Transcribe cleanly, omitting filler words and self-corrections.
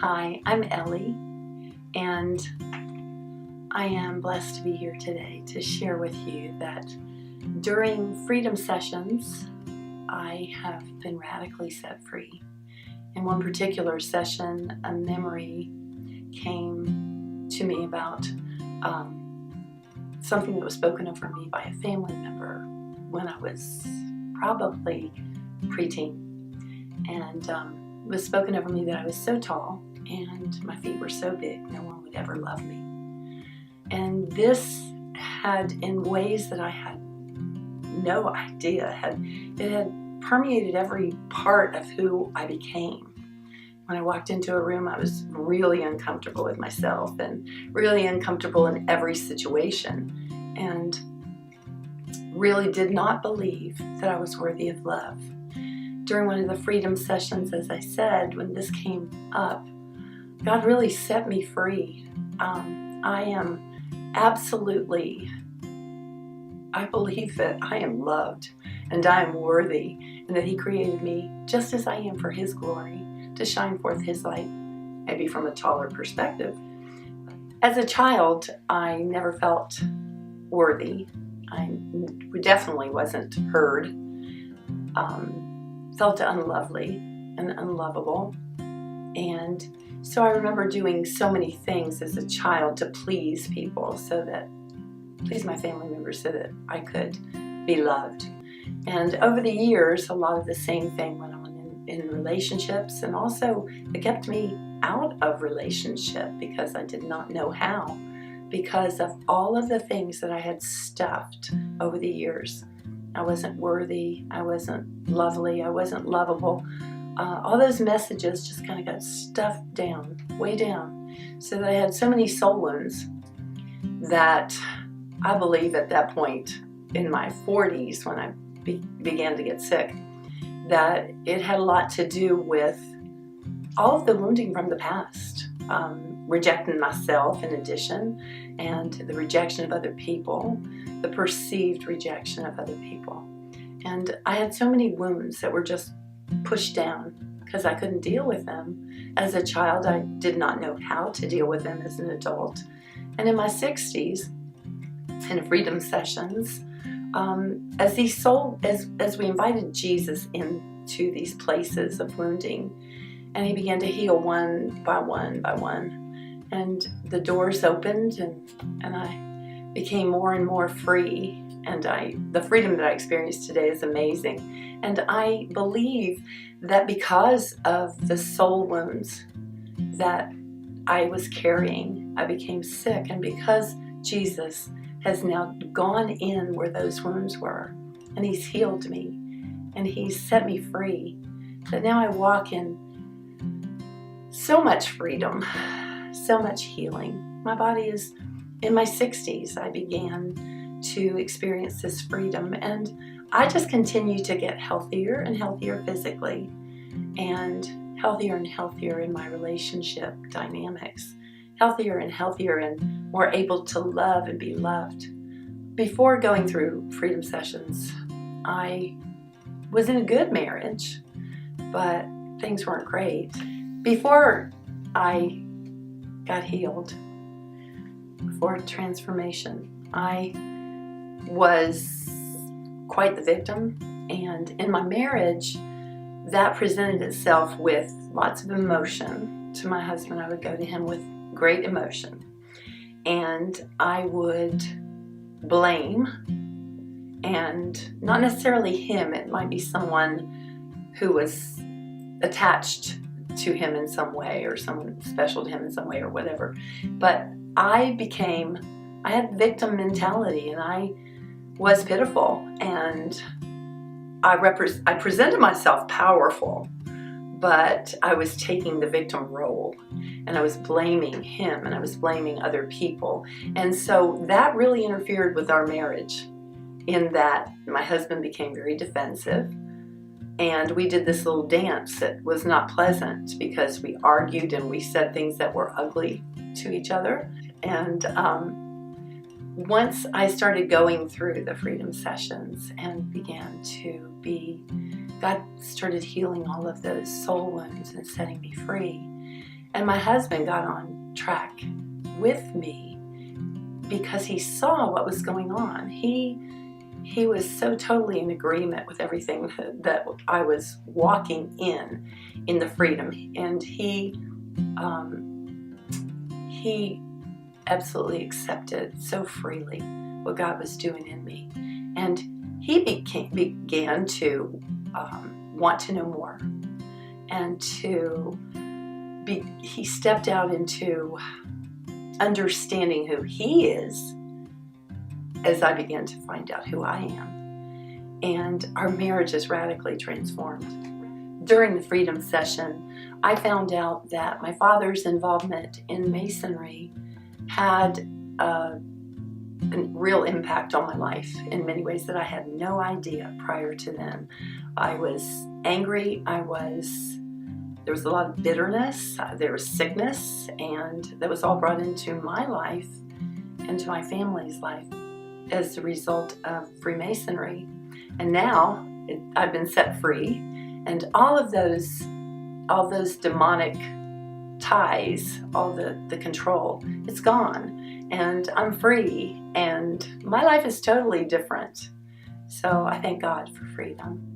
Hi, I'm Ellie, and I am blessed to be here today to share with you that during freedom sessions, I have been radically set free. In one particular session, a memory came to me about something that was spoken over me by a family member when I was probably preteen, and it was spoken over me that I was so tall and my feet were so big no one would ever love me. And this had, in ways that I had no idea, it had permeated every part of who I became. When I walked into a room, I was really uncomfortable with myself and really uncomfortable in every situation, and really did not believe that I was worthy of love. During one of the freedom sessions, as I said, when this came up, God really set me free. I am absolutely, I believe that I am loved and I am worthy, and that He created me just as I am for His glory, to shine forth His light, maybe from a taller perspective. As a child, I never felt worthy. I definitely wasn't heard. Felt unlovely and unlovable. And so I remember doing so many things as a child to please people, please my family members, so that I could be loved. And over the years, a lot of the same thing went on in relationships, and also it kept me out of relationship because I did not know how, because of all of the things that I had stuffed over the years. I wasn't worthy, I wasn't lovely, I wasn't lovable. All those messages just kind of got stuffed down, way down, so that I had so many soul wounds that I believe at that point in my 40s, when I began to get sick, that it had a lot to do with all of the wounding from the past, rejecting myself in addition, and the rejection of other people, the perceived rejection of other people. And I had so many wounds that were just pushed down because I couldn't deal with them. As a child, I did not know how to deal with them as an adult. And in my 60s, in freedom sessions, as we invited Jesus into these places of wounding, and He began to heal one by one by one, and the doors opened, and I became more and more free. And the freedom that I experience today is amazing. And I believe that because of the soul wounds that I was carrying, I became sick. And because Jesus has now gone in where those wounds were, and He's healed me, and He's set me free, that now I walk in so much freedom, so much healing. My body is, in my 60s, I began to experience this freedom, and I just continue to get healthier and healthier physically, and healthier in my relationship dynamics, healthier and more able to love and be loved. Before going through freedom sessions, I was in a good marriage, but things weren't great. Before I got healed, before transformation, I was quite the victim, and in my marriage, that presented itself with lots of emotion. To my husband, I would go to him with great emotion, and I would blame, and not necessarily him, it might be someone who was attached to him in some way, or someone special to him in some way, or whatever. But I had victim mentality, and I was pitiful, and I presented myself powerful, but I was taking the victim role, and I was blaming him, and I was blaming other people. And so that really interfered with our marriage, in that my husband became very defensive, and we did this little dance that was not pleasant because we argued and we said things that were ugly to each other. And once I started going through the freedom sessions and began to God started healing all of those soul wounds and setting me free. And my husband got on track with me because he saw what was going on. He was so totally in agreement with everything that I was walking in the freedom. And he absolutely accepted so freely what God was doing in me. And he began to want to know more. And he stepped out into understanding who he is as I began to find out who I am. And our marriage is radically transformed. During the freedom session, I found out that my father's involvement in Masonry had a real impact on my life in many ways that I had no idea prior to then. I was angry, there was a lot of bitterness, there was sickness, and that was all brought into my life, into my family's life, as a result of Freemasonry. And now I've been set free, and all those demonic ties, all the control, it's gone, and I'm free, and my life is totally different. So I thank God for freedom.